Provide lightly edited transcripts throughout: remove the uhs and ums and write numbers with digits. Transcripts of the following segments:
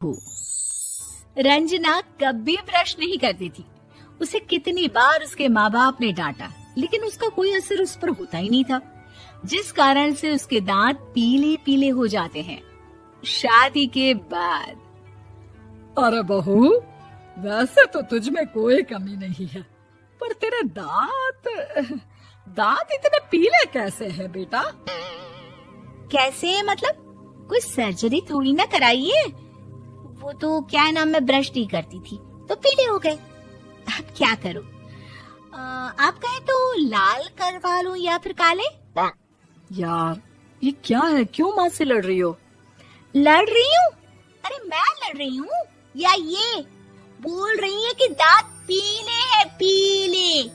हो। रंजना कभी ब्रश नहीं करती थी। उसे कितनी बार उसके माँ बाप ने डांटा, लेकिन उसका कोई असर उस पर होता ही नहीं था, जिस कारण से उसके दांत पीले पीले हो जाते हैं। शादी के बाद अरे बहू, वैसे तो तुझ में कोई कमी नहीं है, पर तेरे दांत इतने पीले कैसे हैं बेटा? कैसे मतलब? कोई सर्जरी थोड़ी ना कराइए। वो तो क्या नाम, मैं ब्रश नहीं करती थी तो पीले हो गए। अब क्या करूं? आप कहें तो लाल करवा लूं या फिर काले? यार ये क्या है, क्यों माँ से लड़ रही हो? लड़ रही हूँ? अरे मैं लड़ रही हूँ या ये बोल रही है कि दांत पीले हैं, पीले।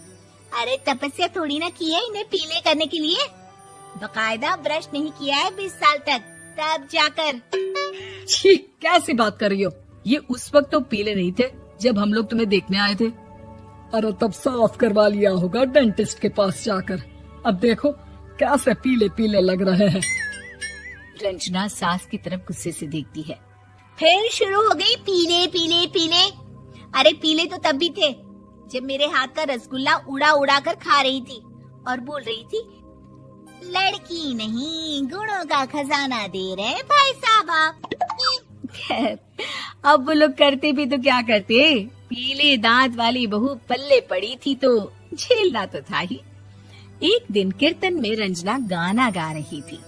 अरे तपस्या थोड़ी ना की है इन्हें पीले करने के लिए। बकायदा ब्रश नहीं किया है 20 साल तक, तब जाकर। छी, कैसी बात कर रही हो? ये उस वक्त तो पीले नहीं थे जब हम लोग तुम्हें देखने आए थे। अरे तब साफ करवा लिया होगा डेंटिस्ट के पास जाकर। अब देखो कैसे पीले पीले लग रहे हैं। रंजना सास की तरफ गुस्से से देखती है। फिर शुरू हो गई पीले पीले पीले। अरे पीले तो तब भी थे जब मेरे हाथ का रसगुल्ला उड़ा उड़ा कर खा रही थी और बोल रही थी, लड़की नहीं गुणों का खजाना दे रहे भाई साहब आप। खैर, अब वो लोग करते भी तो क्या करते, पीले दांत वाली बहू पल्ले पड़ी थी तो झेलना तो था ही। एक दिन कीर्तन में रंजना गाना गा रही थी।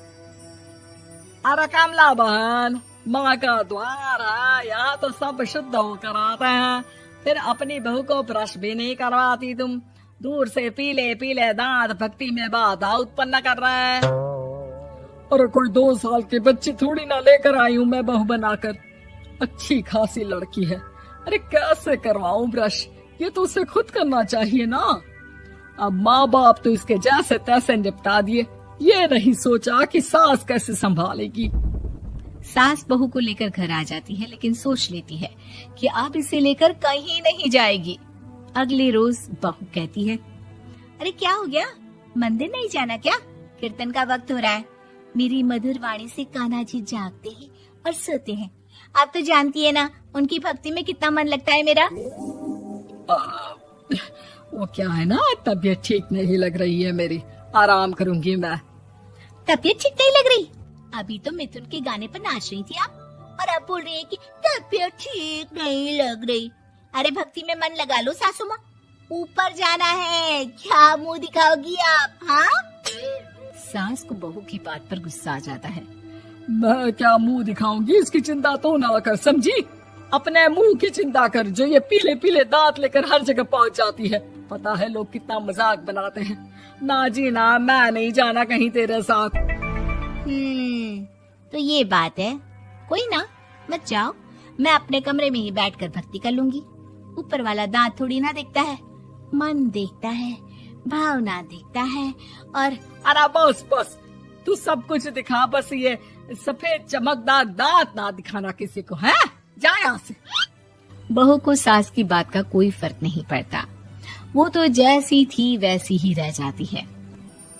अरे कमला बहन, माँ का द्वार है, यहाँ तो सब शुद्ध होकर आते हैं, फिर अपनी बहू को ब्रश भी नहीं करवाती तुम। दूर से पीले पीले दांत भक्ति में बाधा उत्पन्न कर रहे हैं। अरे कोई 2 साल के बच्ची थोड़ी ना लेकर आई हूँ मैं बहू बनाकर। अच्छी खासी लड़की है, अरे कैसे करवाऊं ब्रश? ये तो उसे खुद करना चाहिए ना। अब माँ बाप तो इसके जैसे तैसे निपटा दिए, ये नहीं सोचा कि सास कैसे संभालेगी। सास बहू को लेकर घर आ जाती है, लेकिन सोच लेती है कि अब इसे लेकर कहीं नहीं जाएगी। अगले रोज बहू कहती है, अरे क्या हो गया, मंदिर नहीं जाना क्या? कीर्तन का वक्त हो रहा है। मेरी मधुर वाणी से कान्हा जी जागते हैं और सोते हैं। आप तो जानती है ना उनकी भक्ति में कितना मन लगता है मेरा। वो क्या है ना, तबीयत ठीक नहीं लग रही है मेरी, आराम करूंगी मैं। तबीयत ठीक नहीं लग रही? अभी तो मिथुन के गाने पर नाच रही थी आप, और अब बोल रही है कि तबीयत ठीक नहीं लग रही। अरे भक्ति में मन लगा लो सासू माँ, ऊपर जाना है, क्या मुंह दिखाओगी आप? हाँ? सास को बहू की बात पर गुस्सा आ जाता है। मैं क्या मुंह दिखाऊंगी, इसकी चिंता तो ना कर, समझी? अपने मुंह की चिंता कर, जो ये पीले पीले दांत लेकर हर जगह पहुंच जाती है। पता है लोग कितना मजाक बनाते हैं। ना जी ना, मैं नहीं जाना कहीं तेरे साथ। तो ये बात है। कोई ना, मत जाओ, मैं अपने कमरे में ही बैठकर भक्ति कर लूंगी। ऊपर वाला दांत थोड़ी ना देखता है, मन देखता है, भावना देखता है। और अरे बस बस, तू सब कुछ दिखा, बस ये सफेद चमकदार दांत ना दिखाना किसी को, है? जा यहाँ से। बहू को सास की बात का कोई फर्क नहीं पड़ता, वो तो जैसी थी वैसी ही रह जाती है।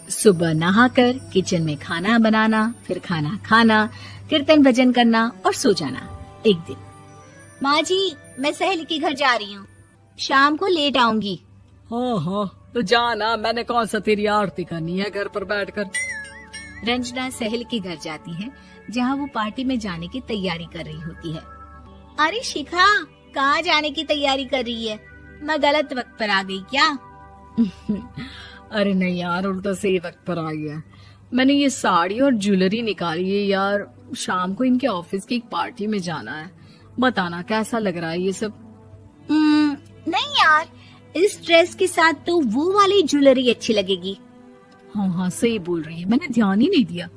सुबह नहाकर किचन में खाना बनाना, फिर खाना खाना, कीर्तन भजन करना और सो जाना। एक दिन, माँ जी मैं सहेली के घर जा रही हूँ, शाम को लेट आऊंगी। हाँ हाँ, तो जाना, मैंने कौन सा तेरी आरती करनी है घर पर बैठकर। रंजना सहेली के घर जाती है, जहाँ वो पार्टी में जाने की तैयारी कर रही होती है। अरे शिखा, कहाँ जाने की तैयारी कर रही है? मैं गलत वक्त पर आ गई क्या? अरे नहीं यार, उल्टा सही वक्त पर आई है। मैंने ये साड़ी और ज्वेलरी निकाली है यार, शाम को इनके ऑफिस की एक पार्टी में जाना है। बताना कैसा लग रहा है ये सब? नहीं यार, इस ड्रेस के साथ तो वो वाली ज्वेलरी अच्छी लगेगी। हाँ हाँ सही बोल रही है, मैंने ध्यान ही नहीं दिया।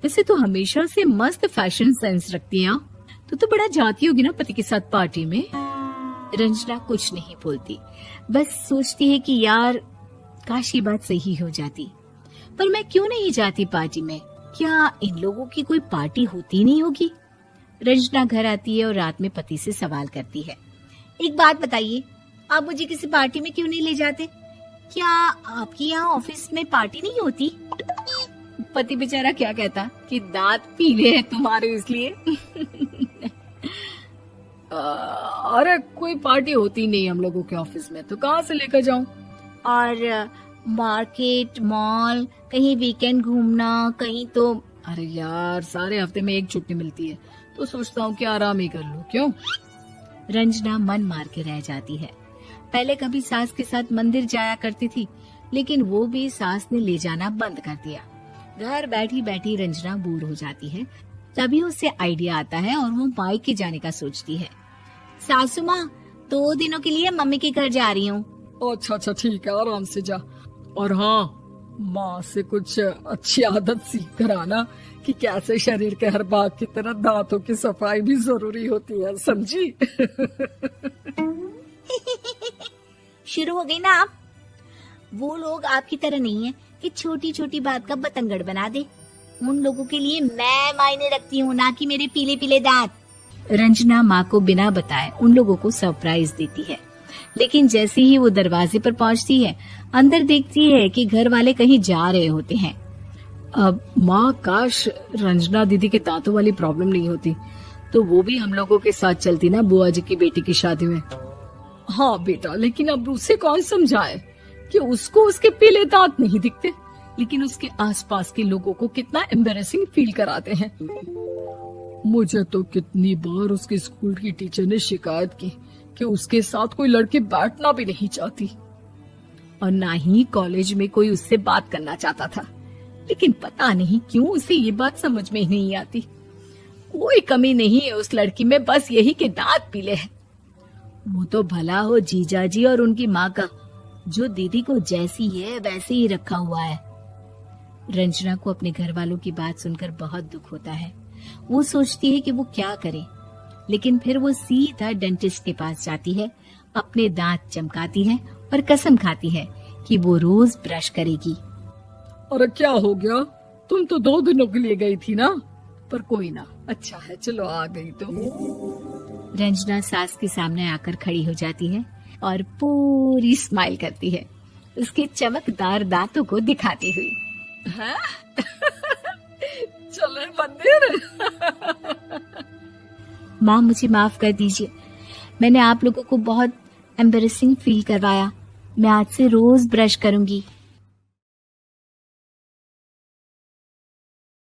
वैसे तो हमेशा से मस्त फैशन सेंस रखती है। तो बड़ा जाती होगी ना पति के साथ पार्टी में। रंजना कुछ नहीं बोलती, बस सोचती है कि यार काश ये बात सही हो जाती, पर मैं क्यों नहीं जाती पार्टी में? क्या इन लोगों की कोई पार्टी होती नहीं होगी? रंजना घर आती है और रात में पति से सवाल करती है, एक बात बताइए, आप मुझे किसी पार्टी में क्यों नहीं ले जाते? क्या आपके यहाँ ऑफिस में पार्टी नहीं होती? पति बेचारा क्या कहता कि दांत पीले हैं तुम्हारे इसलिए। अरे कोई पार्टी होती नहीं हम लोगों के ऑफिस में, तो कहाँ से लेकर जाऊं? और मार्केट, मॉल, कहीं वीकेंड घूमना, कहीं तो। अरे यार, सारे हफ्ते में एक छुट्टी मिलती है, तो सोचता हूँ कि आराम ही कर लूं। क्यों? रंजना मन मार के रह जाती है। पहले कभी सास के साथ मंदिर जाया करती थी, लेकिन वो भी सास ने ले जाना बंद कर दिया। घर बैठी बैठी रंजना बोर हो जाती है। तभी उसे आइडिया आता है और वो मायके जाने का सोचती है। सासू माँ, 2 दिनों के लिए मम्मी के घर जा रही हूँ। अच्छा ठीक है, आराम से जा। और हाँ, माँ से कुछ अच्छी आदत सीख कर आना कि कैसे शरीर के हर भाग की तरह दांतों की सफाई भी जरूरी होती है, समझी? शुरू हो गई ना आप। वो लोग आपकी तरह नहीं है कि छोटी छोटी बात का बतंगड़ बना दे। उन लोगों के लिए मैं मायने रखती हूँ, ना कि मेरे पीले पीले दांत। रंजना माँ को बिना बताए उन लोगों को सरप्राइज देती है, लेकिन जैसे ही वो दरवाजे पर पहुंचती है, अंदर देखती है कि घर वाले कहीं जा रहे होते हैं। अब माँ, काश रंजना दीदी के दांतों वाली प्रॉब्लम नहीं होती, तो वो भी हम लोगों के साथ चलती ना बुआ जी की बेटी की शादी में। हाँ बेटा, लेकिन अब उसे कौन समझाए कि उसको उसके पीले दांत नहीं दिखते, लेकिन उसके आसपास के लोगों को कितना एम्बैरेसिंग फील कराते हैं। मुझे तो कितनी बार उसके स्कूल की टीचर ने शिकायत की कि उसके साथ कोई लड़की बैठना भी नहीं चाहती, और ना ही कॉलेज में कोई उससे बात करना चाहता था। लेकिन पता नहीं क्यों उसे ये बात समझ में ही नहीं आती। कोई कमी नहीं है उस लड़की में, बस यही कि दांत पीले हैं। वो तो भला हो जीजाजी और उनकी माँ का, जो दीदी को जैसी है वैसे ही रखा हुआ है। रंजना को अपने घर वालों की बात सुनकर बहुत दुख होता है। वो सोचती है कि वो क्या करे, लेकिन फिर वो सीधा डेंटिस्ट के पास जाती है, अपने दांत चमकाती है और कसम खाती है कि वो रोज ब्रश करेगी। अरे क्या हो गया? तुम तो 2 दिनों के लिए गई थी ना, पर कोई ना, अच्छा है, चलो आ गई तो। रंजना सास के सामने आकर खड़ी हो जाती है और पूरी स्माइल करती है, उसके चमकदार दांतों को दिखाती हुई। चले मंदिर। माँ, मुझे माफ कर दीजिए, मैंने आप लोगों को बहुत एम्बैरेसिंग फील करवाया। मैं आज से रोज ब्रश करूंगी।